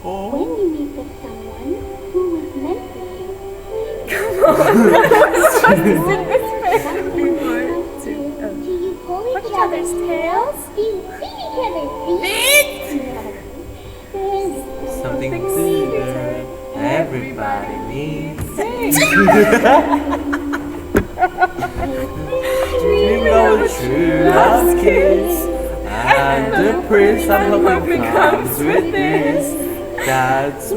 Oh. When you meet with someone who was meant for you, do you pull each other's tails? Do you feed each other's feet? Something sweeter everybody needs. Dream of true love's kiss, and the prince I'm hoping comes with this. That's